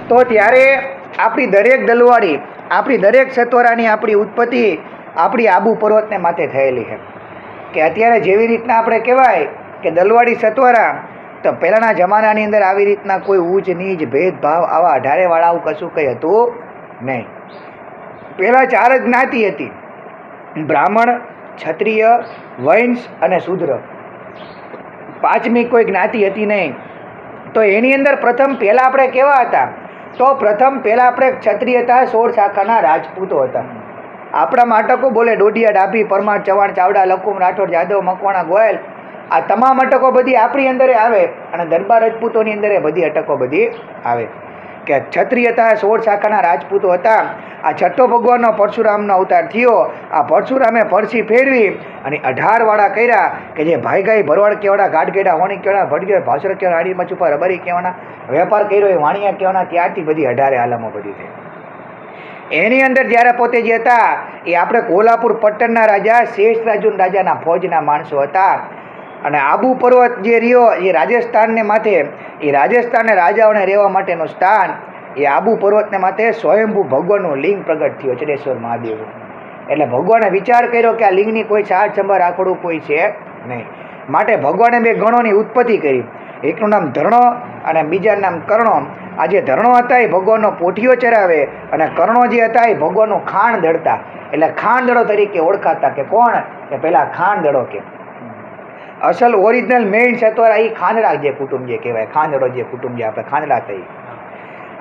તો ત્યારે આપણી દરેક દલવાડી, આપણી દરેક સત્વરાની આપણી ઉત્પત્તિ આપણી આબુ પર્વતને માથે થયેલી છે. કે અત્યારે જેવી રીતના આપણે કહેવાય કે દલવાડી સત્વરા, તો પહેલાંના જમાનાની અંદર આવી રીતના કોઈ ઊંચ નીચ ભેદભાવ આવા અઢારેવાળા આવું કશું કંઈ હતું નહીં. પહેલાં 4 જ જ્ઞાતિ હતી: બ્રાહ્મણ, ક્ષત્રિય, વૈશ્ય અને શૂદ્ર. 5મી કોઈ જ્ઞાતિ હતી નહીં. તો એની અંદર પહેલાં આપણે કેવા હતા? તો પહેલાં આપણે ક્ષત્રિય હતા, 16 શાખાના રાજપૂતો હતા. આપણા માટકો બોલે ડોડિયા, ડાભી, પરમાર, ચવાણ, ચાવડા, લકુમ, રાઠોડ, જાદવ, મકવાણા, ગોયલ, આ તમામ અટકો બધી આપણી અંદર આવે અને દરબાર રાજપૂતોની અંદર બધી અટકો બધી આવે. કે ક્ષત્રિય હતા, 16 શાખાના રાજપૂતો હતા. આ છઠ્ઠો ભગવાનનો પરશુરામનો અવતાર થયો. આ પરશુરામે પરસી ફેરવી અને 18 વાળા કર્યા કે જે ભાઈગાઈ, ભરવાડ કહેવાના, ગાઢગેડા, હોણી કહેવાના, ભટગેર, ભાસર કહેવાના, આડી મચુપા, રબારી કહેવાના, વેપાર કર્યો એ વાણિયા કહેવાના, ત્યારથી બધી 18 આલમો બધી થઈ. એની અંદર જ્યારે પોતે જે હતા એ આપણે કોલ્હાપુર પટ્ટણના રાજા શેષરાજુન રાજાના ફૌજના માણસો હતા. અને આબુ પર્વત જે રહ્યો એ રાજસ્થાનને માથે, એ રાજસ્થાનના રાજાઓને રહેવા માટેનું સ્થાન એ આબુ પર્વતને માથે સ્વયંભૂ ભગવાનનું લિંગ પ્રગટ થયો, ચડેશ્વર મહાદેવ. એટલે ભગવાને વિચાર કર્યો કે આ લિંગની કોઈ સાર સંભાળ રાખડું કોઈ છે નહીં. માટે ભગવાને 2 ગણોની ઉત્પત્તિ કરી. એકનું નામ ધર્ણો અને બીજાનું નામ કર્ણો. આ જે ધર્ણો હતા એ ભગવાનનો પોઠિયો ચરાવે અને કર્ણો જે હતા એ ભગવાનનું ખાણ દળતા. એટલે ખાંડદડો તરીકે ઓળખાતા. કે કોણ? કે પહેલાં ખાંડદડો. કે અસલ ઓરિજિનલ મેઇન સત્વરા એ ખાંડડા જે કુટુંબ જે કહેવાય, ખાંડડો જે કુટુંબ જે આપણે ખાંડડા થઈ.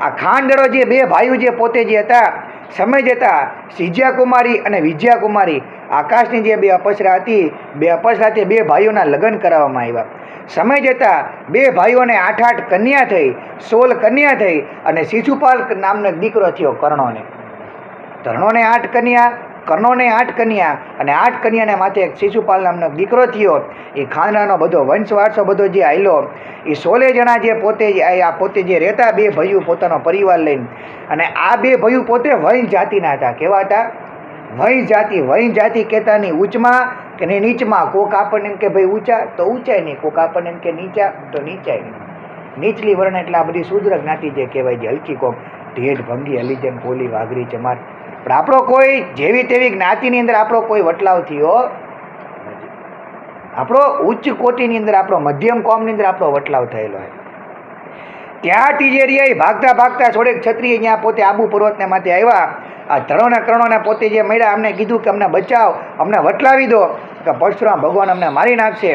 આ ખાંડડો જે 2 ભાઈઓ જે પોતે જે હતા, સમય જતા સિજ્યા કુમારી અને વિજયા કુમારી, આકાશની જે 2 અપસરા હતી, 2 અપસરાથી 2 ભાઈઓના લગ્ન કરવામાં આવ્યા. સમય જતાં 2 ભાઈઓને 8 કન્યા થઈ, 16 કન્યા થઈ અને શિશુપાલ નામનો એક દીકરો થયો કર્ણોને. ધર્ણોને 8 કન્યા, કર્ણોને 8 કન્યા અને 8 કન્યાને માથે એક શિશુપાલ નામનો દીકરો થયો. એ ખાનદાનનો બધો વંશ વારસો બધો જે આવેલો એ 16 જણા જે પોતે જે રહેતા 2 ભાઈઓ પોતાનો પરિવાર લઈને. અને આ 2 ભાઈઓ પોતે વૈશ્ય જાતિના હતા. કેવા હતા? વૈશ્ય જાતિ. વૈશ્ય જાતિ કહેતા નહીં ઊંચમાં કે નહીં નીચમાં. કોક આપણને એમ કે ભાઈ ઊંચા તો ઊંચાય નહીં, કોક આપણને એમ કે નીચા તો નીચાય નહીં. નીચલી વર્ણ એટલે આ બધી શૂદ્ર જ્ઞાતિ જે કહેવાય, જે હલકી કોમ, ઢેઢ, ભંગી, હલીજન, કોલી, વાઘરી, ચમાર. પણ આપણો કોઈ જેવી તેવી જ્ઞાતિની અંદર આપણો કોઈ વટલાવ થયો નથી. આપણો ઉચ્ચ કોટીની અંદર, આપણો મધ્યમ કોમની અંદર આપણો વટલાવ થયેલો હોય. ત્યાં ટીજેરિયા ભાગતા ભાગતા થોડેક ક્ષત્રિય ત્યાં પોતે આબુ પર્વતને માથે આવ્યા. આ ધર્ણોને કર્ણોને પોતે જે મળ્યા અમને કીધું કે અમને બચાવ, અમને વટલાવી દો, કે પરશુરામ ભગવાન અમને મારી નાખશે.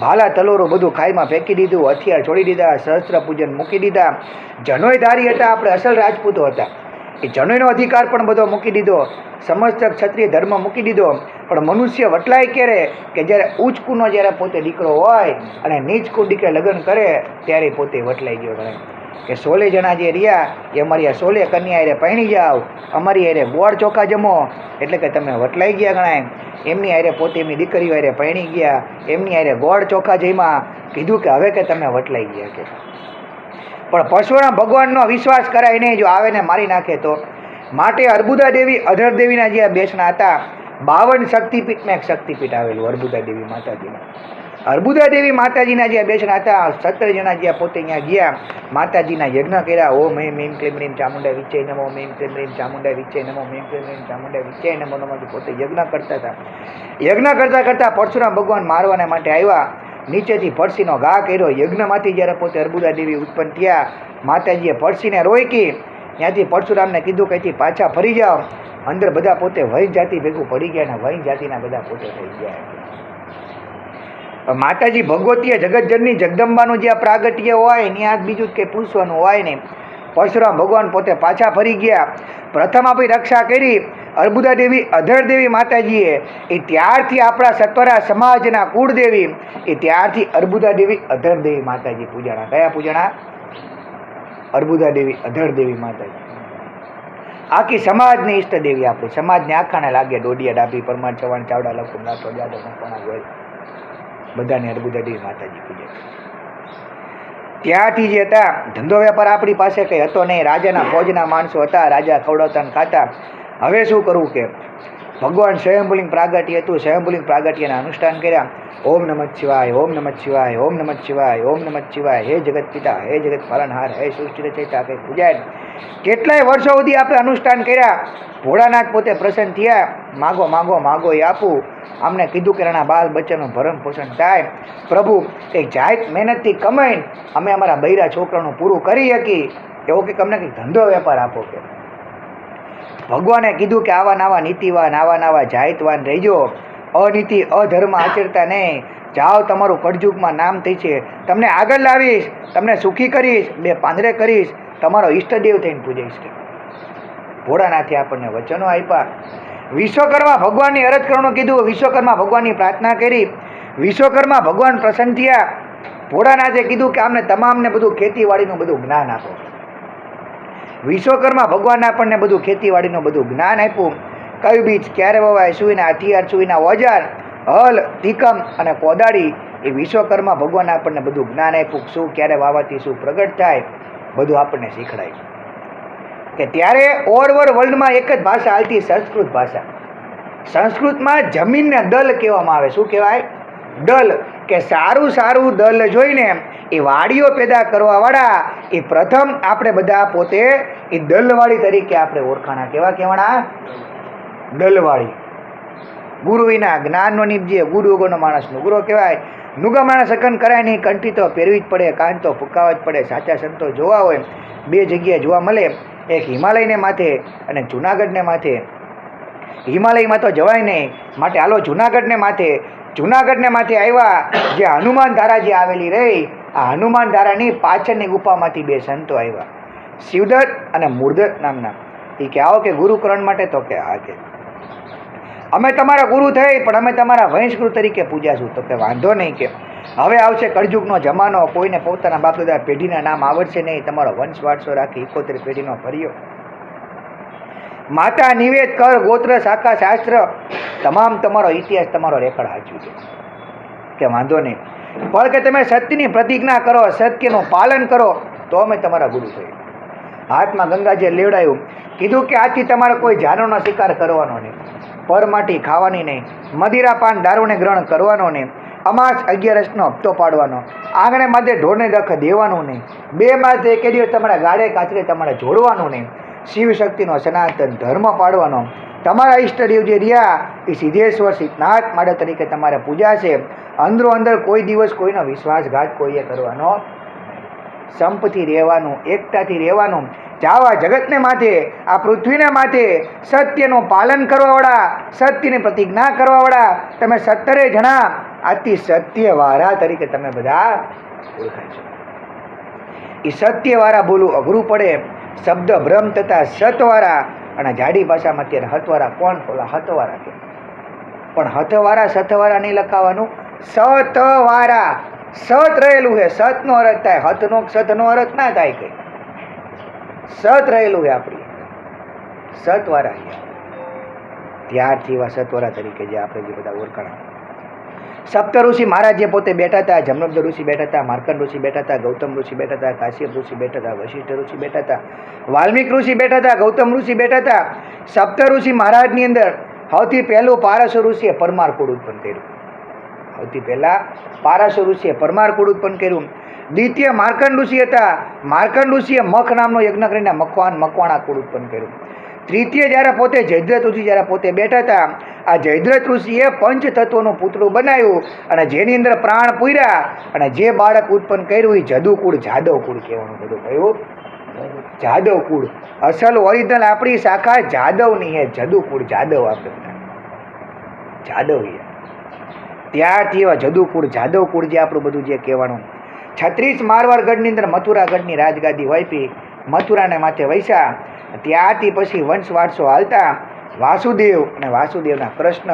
ભાલા તલોરો બધું ખાઈમાં ફેંકી દીધું, હથિયાર છોડી દીધા, સહસ્ત્ર પૂજન મૂકી દીધા. જનોયધારી હતા, આપણે અસલ રાજપૂતો હતા. એ જનોયનો અધિકાર પણ બધો મૂકી દીધો, સમસ્ત ક્ષત્રિય ધર્મ મૂકી દીધો. પણ મનુષ્ય વટલાય ક્યારે? કે જ્યારે ઉચ્ચ કુળનો જ્યારે પોતે દીકરો હોય અને નીચ કુળ દીકરે લગ્ન કરે ત્યારે પોતે વટલાઈ ગયો ગણાય. કે 16 જણા જે રહ્યા એ અમારી આ 16 કન્યા હારે પરણી જાઓ, અમારી હારે ગોળ ચોખા જમો, એટલે કે તમે વટલાઈ ગયા ગણાય. એમની હારે પોતે એમની દીકરીઓ હારે પરણી ગયા, એમની હારે ગોળ ચોખા જમ્યા. કીધું કે હવે કે તમે વટલાઈ ગયા. કે પણ પરશુરામ ભગવાનનો વિશ્વાસ કરાય નહીં, જો આવે ને મારી નાખે તો. માટે અર્બુદા દેવી, અધર દેવીના જે બેસણા હતા, 52 શક્તિપીઠમાં એક શક્તિપીઠ આવેલું અર્બુદા દેવી માતાજીના. અર્બુદા દેવી માતાજીના જે બેસણા હતા, 17 જણા જ્યાં પોતે ત્યાં ગયા, માતાજીના યજ્ઞ કર્યા. ઓમ એમ એમ ક્લેમ રીમ ચામુંડા વિચય નમો, એમ ક્લેમ રીમ ચામુંડા વિચય નમો, એમ ક્લેમ રીમ ચામુંડા વિચય નમો નમોથી પોતે યજ્ઞ કરતા હતા. યજ્ઞ કરતાં કરતાં પરશુરામ ભગવાન મારવાના માટે આવ્યા. નીચેથી પડસીનો ઘા કર્યો. યજ્ઞમાંથી જ્યારે પોતે અર્બુદા દેવી ઉત્પન્ન થયા, માતાજીએ પડસીને રોકી. ત્યાંથી પરશુરામને કીધું કે અહીંથી પાછા ફરી જાઓ. અંદર બધા પોતે વૈશ્ય જાતિ ભેગું પડી ગયા અને વૈશ્ય જાતિના બધા પોતે થઈ ગયા. માતાજી ભગવતીએ જગતજનની જગદંબાનું જે પ્રાગટ્ય હોય ત્યાં બીજું જ કંઈ પૂછવાનું હોય નહીં. પરશુરામ ભગવાન પોતે પાછા ફરી ગયા. પ્રથમ આપણી રક્ષા કરી અર્બુદા દેવી, અધર દેવી માતાજીએ. એ ત્યારથી આપણા સત્વરા સમાજના કુળદેવી, એ ત્યારથી અર્બુદા દેવી, અધર દેવી માતાજી પૂજાણા. કયા પૂજાણા? અર્બુદા દેવી, અધર દેવી માતાજી. આખી સમાજની ઈષ્ટ દેવી આપણી. સમાજને આખાને લાગે ડોડિયા, ડાભી, પરમાર, ચવાણ, ચાવડા, લખુમ, રાઠોડ, જાદવ, મકવાણા, ગોયલ, બધાને અર્બુદા દેવી માતાજી પૂજે. ત્યાંથી જે હતા ધંધો વેપાર આપણી પાસે કંઈ હતો નહીં. રાજાના ફૌજના માણસો હતા, રાજા ખવડાવતા ને ખાતા. હવે શું કરવું? કે ભગવાન સ્વયંભુલિંગ પ્રાગટ્ય હતું. સ્વયંભુલિંગ પ્રાગટ્યના અનુષ્ઠાન કર્યા. ઓમ નમઃ શિવાય, ઓમ નમઃ શિવાય, ઓમ નમઃ શિવાય, ઓમ નમઃ શિવાય. હે જગત પિતા, હે જગત પાલનહાર, હે સૃષ્ટિ રચયિતા, કંઈ પૂજાય. કેટલાય વર્ષો સુધી આપણે અનુષ્ઠાન કર્યા, ભોળાનાથ પોતે પ્રસન્ન થયા, માગો માગો માગો એ આપું. અમને કીધું કે એના બાલ બચ્ચાનું ભરણ પોષણ થાય. પ્રભુ એક જાત મહેનતથી કમાઈને અમે અમારા બૈરા છોકરાનું પૂરું કરી શકી, એવો કે અમને કંઈક ધંધો વેપાર આપો. કે ભગવાને કીધું કે આવા નવા નીતિવાન, આવા નવા જાહેતવાન રહેજો, અનીતિ અધર્મ આચરતા નહીં. જાઓ, તમારું કળજુગમાં નામ થઈ છે, તમને આગળ લાવીશ, તમને સુખી કરીશ, બે પાંદરે કરીશ, તમારો ઈષ્ટદેવ થઈને પૂજાઈશ. ભોળાનાથે આપણને વચનો આપ્યા. વિશ્વકર્મા ભગવાનની અરજ કરવાનું કીધું, વિશ્વકર્મા ભગવાનની પ્રાર્થના કરી, વિશ્વકર્મા ભગવાન પ્રસન્ન થયા. ભોળાનાથે કીધું કે અમને તમામને બધું ખેતીવાડીનું બધું જ્ઞાન આપો. વિશ્વકર્મા ભગવાને આપણને બધું ખેતીવાડીનું બધું જ્ઞાન આપ્યું. કયું બીજ ક્યારે વવાય, સુઈના હથિયાર, સુઈના ઓજાર, હલ, તીકમ અને કોદાળી, એ વિશ્વકર્મા ભગવાને આપણને બધું જ્ઞાન આપ્યું. શું ક્યારે વાવાથી શું પ્રગટ થાય, બધું આપણને શીખડાય. કે ત્યારે ઓવર વર્લ્ડમાં એક જ ભાષા હાલતી, સંસ્કૃત ભાષા. સંસ્કૃતમાં જમીનને દલ કહેવામાં આવે. શું કહેવાય? દલ. કે સારું સારું દલ જોઈને એ વાડીઓ પેદા કરવાવાળા એ પ્રથમ આપણે બધા પોતે એ દલવાળી તરીકે આપણે ઓળખાણા. કેવા કહેવાના? દલવાળી. ગુરુ વિના જ્ઞાનનો નિપજે, ગુરુ વગરનો માણસ નુગરો કહેવાય. નુગા માણસ અકન કરાય નહીં, કંઠી તો પહેરવી જ પડે, કાન તો ફૂંકાવા જ પડે. સાચા સંતો જોવા હોય બે જગ્યાએ જોવા મળે, એક હિમાલયને માથે અને જુનાગઢને માથે. હિમાલયમાં તો જવાય નહીં, માટે હાલો જુનાગઢને માથે. જુનાગઢને માથે આવ્યા, જે હનુમાન ધારા જે આવેલી રહી, આ હનુમાન ધારાની પાછળની ગુફામાંથી બે સંતો આવ્યા, શિવદત્ત અને મૂળદત્ત નામના. એ કે આવો કે ગુરુ કરણ માટે. તો કે હા, કે અમે તમારા ગુરુ થઈ, પણ અમે તમારા વંશગુરુ તરીકે પૂજાશું. તો કે વાંધો નહીં, કે હવે આવશે કળજુગનો જમાનો, કોઈને પોતાના બાપ દાદા પેઢીના નામ આવડશે નહીં, તમારો વંશ વારસો રાખી 71 પેઢીનો ફર્યો. માતા નિવેદ કર, ગોત્ર શાખા શાસ્ત્ર, તમામ તમારો ઇતિહાસ, તમારો રેકોર્ડ હાચું છે. કે વાંધો નહીં, પણ કે તમે સત્યની પ્રતિજ્ઞા કરો, સત્યનું પાલન કરો, તો અમે તમારા ગુરુ થઈએ. હાથમાં ગંગાજળ લેવડાયું, કીધું કે આજથી તમારે કોઈ જાનવરનો શિકાર કરવાનો નહીં, પરમાટી ખાવાની નહીં, મદિરા પાન દારૂને ગ્રહણ કરવાનો નહીં, અમાસ 11 હપ્તો પાડવાનો, આંગણે માથે ઢોરને દખ દેવાનું નહીં, 2 માસે એક દિવસ તમારા ગાડે કાચરે તમારે જોડવાનું નહીં, શિવશક્તિનો સનાતન ધર્મ પાડવાનો, તમારા ઈષ્ટદેવ જે રહ્યા એ સિદ્ધેશ્વર સિદ્ધનાથ માટે તરીકે તમારે પૂજા છે. અંદરો અંદર કોઈ દિવસ કોઈનો વિશ્વાસઘાત કોઈએ કરવાનો, સંપથી રહેવાનું, એકતાથી રહેવાનું. જાવા જગતને માથે, આ પૃથ્વીને માથે સત્યનું પાલન કરવાવાળા, સત્યની પ્રતિજ્ઞા કરવાવાળા તમે 17 જણા આજથી સત્યવાળા તરીકે તમે બધા ઓળખાય છો. એ સત્યવાળા બોલવું અઘરું પડે, શબ્દ ભ્રમ તથા સતવાળા, અને જાડી ભાષામાં અત્યારે હતવાળા. કોણ બોલા? હતવાળા કે, પણ હતવાળા સતવાળા નહીં લખાવાનું, સતવાળા. સત રહેલું છે, સતનો અર્થ થાય, હતનો સતનો અર્થ ના થાય. કઈ સત રહેલું છે આપણી સતવાળા. ત્યારથી એવા સતવાળા તરીકે જે આપણે જે બધા ઓળખાણા. સપ્ત ઋષિ મહારાજ જે પોતે બેઠા હતા, જમનોદ્ર ઋષિ બેઠા હતા, માર્કંડ ઋષિ બેઠા હતા, ગૌતમ ઋષિ બેઠા હતા, કાશ્યપ ઋષિ બેઠા હતા, વશિષ્ઠ ઋષિ બેઠા હતા, વાલ્મીક ઋષિ બેઠા હતા, ગૌતમ ઋષિ બેઠા હતા. સપ્ત ઋષિ મહારાજની અંદર સૌથી પહેલું પારસ ઋષિએ પરમાર કુળ ઉત્પન્ન કર્યું. સૌથી પહેલા પારસ ઋષિએ પરમાર કુળ ઉત્પન્ન કર્યું. દ્વિતીય માર્કંડ ઋષિ હતા, માર્કંડ ઋષિએ મખ નામનો યજ્ઞ કરીને મકવાણા કુળ ઉત્પન્ન કર્યું. તૃતીય જ્યારે પોતે જયદ્રથ ઋષિ જ્યારે પોતે બેઠા હતા, આ જયદ્રથ ઋષિએ પંચ તત્વોનું પૂતળું બનાવ્યું, અને જેની અંદર પ્રાણ પૂર્યા, અને જે બાળક ઉત્પન્ન કર્યું એ જદુકુળ, જાદવ કુળ કહેવાનું. બધું કયું? જાદવ કુળ. અસલ ઓરિજિનલ આપણી શાખા જાદવની હે, જદુકુળ, જાદવ આપણે જાદવ. ત્યારથી એવા જદુકુળ, જાદવ કુળ જે આપણું બધું જે કહેવાનું. 36 મારવાડ ગઢની અંદર મથુરાગઢની રાજગાદી વાપી, મથુરાને માથે વૈસા. ત્યારથી પછી વંશ વારસો હાલતા વાસુદેવ અને વાસુદેવના કૃષ્ણ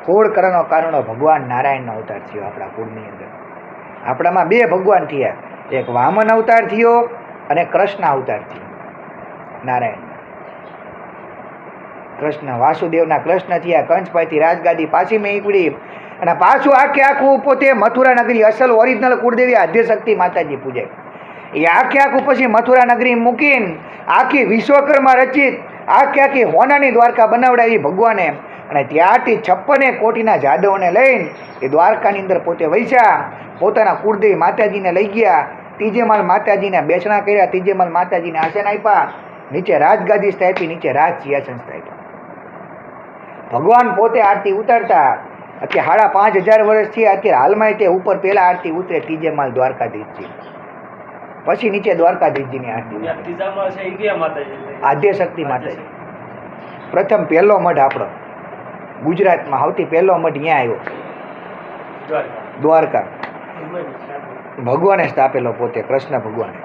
કુળ કરવાનો કારણો ભગવાન નારાયણનો અવતાર થયો આપણા કુળની અંદર. આપણામાં 2 ભગવાન થયા, એક વામન અવતાર થયો અને કૃષ્ણ અવતાર થયો. નારાયણ કૃષ્ણ, વાસુદેવના કૃષ્ણ થયા. કંસભાઈથી રાજગાદી પાછી મેળવી, અને પાછું આખું પોતે મથુરા નગરી, અસલ ઓરિજિનલ કુળદેવી આદ્યશક્તિ માતાજી પૂજાય. એ આખું પછી મથુરા નગરી મૂકીને આખી વિશ્વકર્મા રચિત આખી હોનાની દ્વારકા બનાવડાવી ભગવાને. અને ત્યારથી 56 કોટીના જાદવને લઈને એ દ્વારકાની અંદર પોતે વૈસા, પોતાના કુળદેવી માતાજીને લઈ ગયા. ત્રીજે માલ માતાજીને બેસણા કર્યા, ત્રીજે માલ માતાજીને આસન આપ્યા. નીચે રાજગાદી સ્થાપી, નીચે રાજ સિંહાસન સ્થાપ્યા. ભગવાન પોતે આરતી ઉતારતા. અત્યારે 5,500 વર્ષથી અત્યારે હાલમાં તે ઉપર પહેલા આરતી ઉતરે ત્રીજે માળ દ્વારકાધીશજી, પછી નીચે દ્વારકાધીશજીની આરતી. આદ્યશક્તિ માતાજી પ્રથમ પહેલો મઠ આપણો ગુજરાતમાં સૌથી પહેલો મઠ અહીંયા આવ્યો દ્વારકા. ભગવાને સ્થાપેલો પોતે કૃષ્ણ ભગવાને.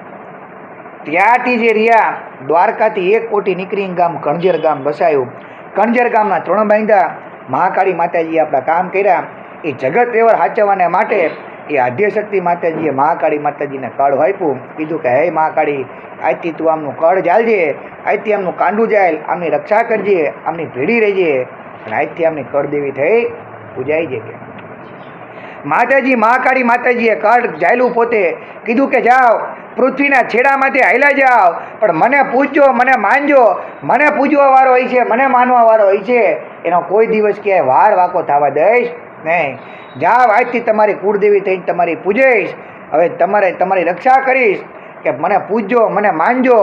ત્યાંથી જે રહ્યા દ્વારકાથી 1 કોટી નીકળીને ગામ કણજર ગામ બસાયું. કણજર ગામના 3 બાંધા. મહાકાળી માતાજીએ આપણા કામ કર્યા. એ જગત વ્યવહાર સાચવવાને માટે એ આદ્યશક્તિ માતાજીએ મહાકાળી માતાજીને કળ આપ્યું. કીધું કે હે મહાકાળી, આજથી તું આમનું કળ જાલજે, આજથી આમનું કાંડું જાલ, આમની રક્ષા કરજે, આમની ભેડી રહેજે, અને આજથી આમની કળદેવી થઈ પૂજાઈ છે. કે માતાજી મહાકાળી માતાજીએ કળ જાયલું પોતે. કીધું કે જાઓ પૃથ્વીના છેડામાંથી હાલ્યા જાઓ, પણ મને પૂજજો, મને માનજો. મને પૂજવા વાળો હોય છે, મને માનવા વાળો હોય છે, એનો કોઈ દિવસ ક્યાંય વાર વાંકો થવા દઈશ નહીં. જાઓ, આજથી તમારી કુળદેવી થઈને તમારી પૂજઈશ. હવે તમારી રક્ષા કરીશ. કે મને પૂજજો, મને માનજો,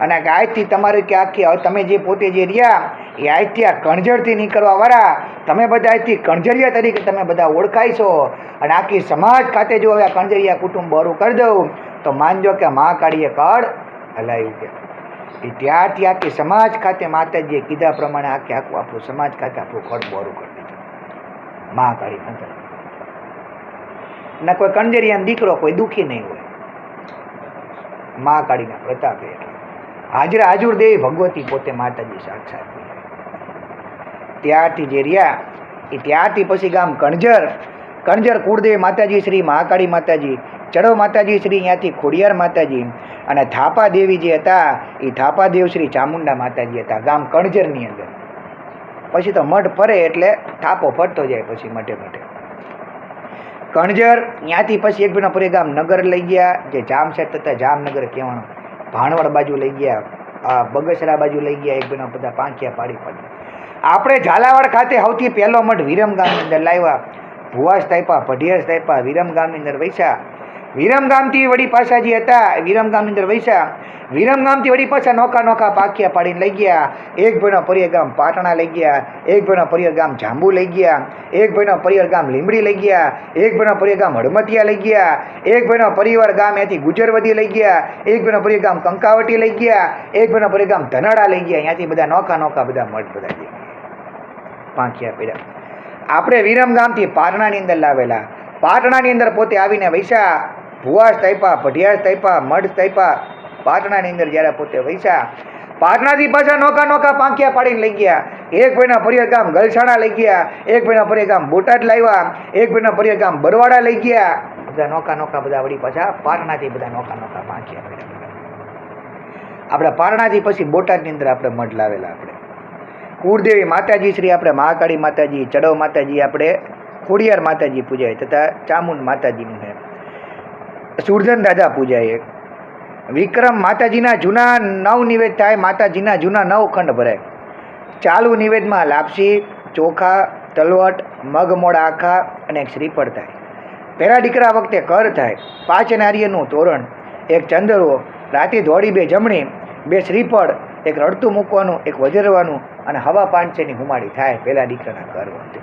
અને કે આજથી તમારી કે આખી હવે તમે જે પોતે જે રહ્યા એ આજથી આ કણજરથી નીકળવાવાળા તમે બધા આજથી કણજરિયા તરીકે તમે બધા ઓળખાય છો. અને આખી સમાજ ખાતે જો હવે આ કણજરિયા કુટુંબ બરું કરી દઉં તો માનજો કે મહાકાળીએ કળ હલાવ્યું. કે એ ત્યારથી આખી સમાજ ખાતે માતાજીએ કીધા પ્રમાણે આખું આપણું સમાજ ખાતે આપણું કળ બરું કરી દીધું. મહાકાળી માતા ના કોઈ કણજરિયાનો દીકરો કોઈ દુઃખી નહીં હોય. મહાકાળીના પ્રતાપે એટલે હાજરા હાજુર દેવી ભગવતી પોતે માતાજી સાક્ષાત. ત્યારથી જે રહ્યા એ ત્યારથી પછી ગામ કણજર કુળદેવી માતાજી શ્રી મહાકાળી માતાજી, ચડો માતાજી શ્રી ત્યાંથી ખોડિયાર માતાજી, અને થાપા દેવી જે હતા એ થાપા દેવ શ્રી ચામુંડા માતાજી હતા ગામ કણજરની અંદર. પછી તો મઠ ફરે એટલે થાપો ફરતો જાય. પછી મઠે કણજર ત્યાંથી પછી એક બેનો પરે ગામ નગર લઈ ગયા, જે જામશેટ તથા જામનગર કહેવાનું. ભાણવડ બાજુ લઈ ગયા, આ બગસરા બાજુ લઈ ગયા. એક બેનો બધા પાંખિયા પાડી. આપણે ઝાલાવાડ ખાતે સૌથી પહેલો મઠ વિરમગામની અંદર લાવ્યા. ભુવા સ્થાપ્યા, ભઢિયાર સ્થાપ્યા, વિરમગામની અંદર વૈસા. વિરમગામથી વળી પાછા જે હતા વિરમગામની અંદર વૈસા. વિરમગામથી વળી પાછા નોખા પાખિયા પાડીને લઈ ગયા. એક ભાઈનો પરિવાર ગામ પાટણા લઈ ગયા, એક ભાઈનો પરિવાર ગામ જાંબુ લઈ ગયા, એક ભાઈનો પરિવાર ગામ લીંબડી લઈ ગયા, એક ભાઈનો પરિવાર ગામ હડમતિયા લઈ ગયા, એક ભાઈનો પરિવાર ગામ ત્યાંથી ગુજરવદી લઈ ગયા, એક ભાઈનો પરિવાર ગામ કંકાવટી લઈ ગયા, એક ભાઈનો પરિવાર ગામ ધનાડા લઈ ગયા. ત્યાંથી બધા નોખા બધા મઠ બધા પાંખિયા પડ્યા. આપણે વિરમગામથી પાટણાની અંદર લાવેલા. પાટણાની અંદર પોતે આવીને વૈસા. ભુવા સ્થાપ્યા, ભઢિયાર સ્થાપ્યા, મઢ સ્થાપ્યા. પાટણાની અંદર જ્યારે પોતે વૈસા, પાટણાથી પાછા નોખા પાંખિયા પાડીને લઈ ગયા. એક ભાઈના પરિવાર ગામ ગલસાણા લઈ ગયા, એક ભાઈના પરિવાર ગામ બોટાદ લાવ્યા, એક ભાઈના પરિવાર ગામ બરવાડા લઈ ગયા. બધા નોખા બધા વળી પાછા પાટણાથી બધા નોખા પાંખિયા પડ્યા. આપણે પાટણાથી પછી બોટાદની અંદર આપણે મઢ લાવેલા. આપણે કુળદેવી માતાજી શ્રી આપણે મહાકાળી માતાજી, ચડવ માતાજી, આપણે ખોડિયાર માતાજી પૂજાય, તથા ચામુંડ માતાજીનું છે. સુરજન દાદા પૂજાય. વિક્રમ માતાજીના જૂના 9 નિવેદ થાય. માતાજીના જૂના 9 ખંડ ભરાય. ચાલુ નિવેદમાં લાપસી, ચોખા, તલવટ, મગ મોડા આખા અને એક શ્રીફળ થાય. પહેલા દીકરા વખતે કર થાય. 5 નારિયેળનું તોરણ, એક ચંદરો, રાતે ધોળી 2 જમણી, 2 શ્રીફળ, એક રડતું મૂકવાનું, એક વજરવાનું, અને હવા 500ની હુમાડી થાય પહેલા દીકરાના કર વખતે.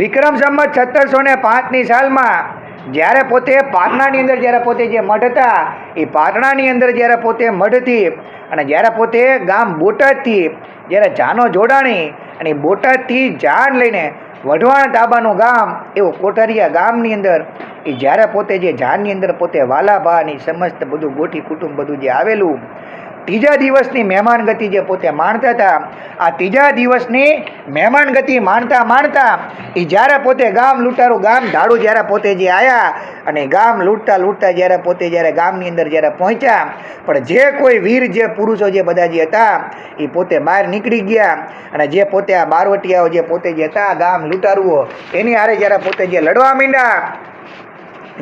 વિક્રમ સંવત 1705ની સાલમાં જ્યારે પોતે પાટણાની અંદર જ્યારે પોતે જે મઠ હતા એ પાટણાની અંદર જ્યારે પોતે મઠથી અને જ્યારે પોતે ગામ બોટાદથી જ્યારે જાનો જોડાણી અને બોટાદથી જાન લઈને વઢવાણ તાબાનું ગામ એવું કોઠારિયા ગામની અંદર એ જ્યારે પોતે જે જાનની અંદર પોતે વાલાભાની સમસ્ત બધું ગોઠી કુટુંબ બધું જે આવેલું, ત્રીજા દિવસની મહેમાનગતિ જે પોતે માણતા હતા, આ ત્રીજા દિવસની મહેમાનગતિ માણતા એ જ્યારે પોતે ગામ લૂંટારું ગામ ધાડું જ્યારે પોતે જે આવ્યા અને ગામ લૂંટતા જ્યારે પોતે જ્યારે ગામની અંદર જ્યારે પહોંચ્યા, પણ જે કોઈ વીર જે પુરુષો જે બધા જે હતા એ પોતે બહાર નીકળી ગયા અને જે પોતે આ બારવટિયાઓ જે પોતે જે હતા ગામ લૂંટારુઓ એની હારે જ્યારે પોતે જે લડવા માંડ્યા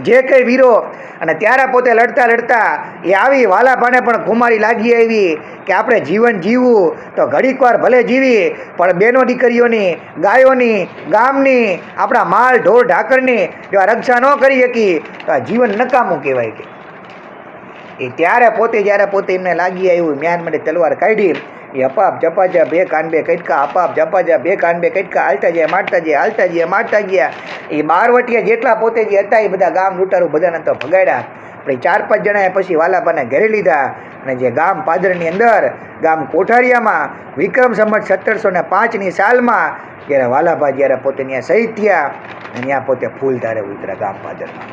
જે કંઈ વીરો, અને ત્યારે પોતે લડતા એ આવી વાલાભાને પણ ખુમારી લાગી આવી કે આપણે જીવન જીવવું તો ઘડીકવાર ભલે જીવી, પણ બેનો દીકરીઓની, ગાયોની, ગામની, આપણા માલ ઢોર ઢાકરની જો રક્ષા ન કરી શકી તો આ જીવન નકામું કહેવાય. કે એ ત્યારે જ્યારે પોતે એમને લાગી આવ્યું મ્યાન માટે તલવાર કાઢી એ અપાપ જપાજા બે કાનબે કટકા અપાપ જપાજા બે કાનબે કટકા હાલતા ગયા મારતા ગયા એ બારવટિયા જેટલા પોતે જે હતા એ બધા ગામ લૂંટારું બધાને તો ભગાડ્યા આપણે 4-5 જણાએ પછી વાલાભાને ઘેરી લીધા અને જે ગામ પાદરની અંદર ગામ કોઠારિયામાં વિક્રમ સંવત 1705ની સાલમાં જ્યારે વાલાભા જ્યારે પોતે ત્યાં શહીદ થયા અને ત્યાં પોતે ફૂલધારે ઉતર્યા ગામ પાદરમાં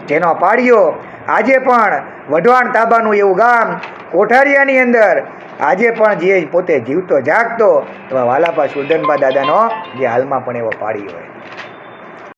જેનો પાડ્યો આજે પણ વઢવાણ તાબાનું એવું ગામ કોઠારિયાની અંદર આજે પણ જે પોતે જીવતો જાગતો એવા વાલાભા સુરધનભા દાદાનો જે હાલમાં પણ એવો પાડ્યો હોય.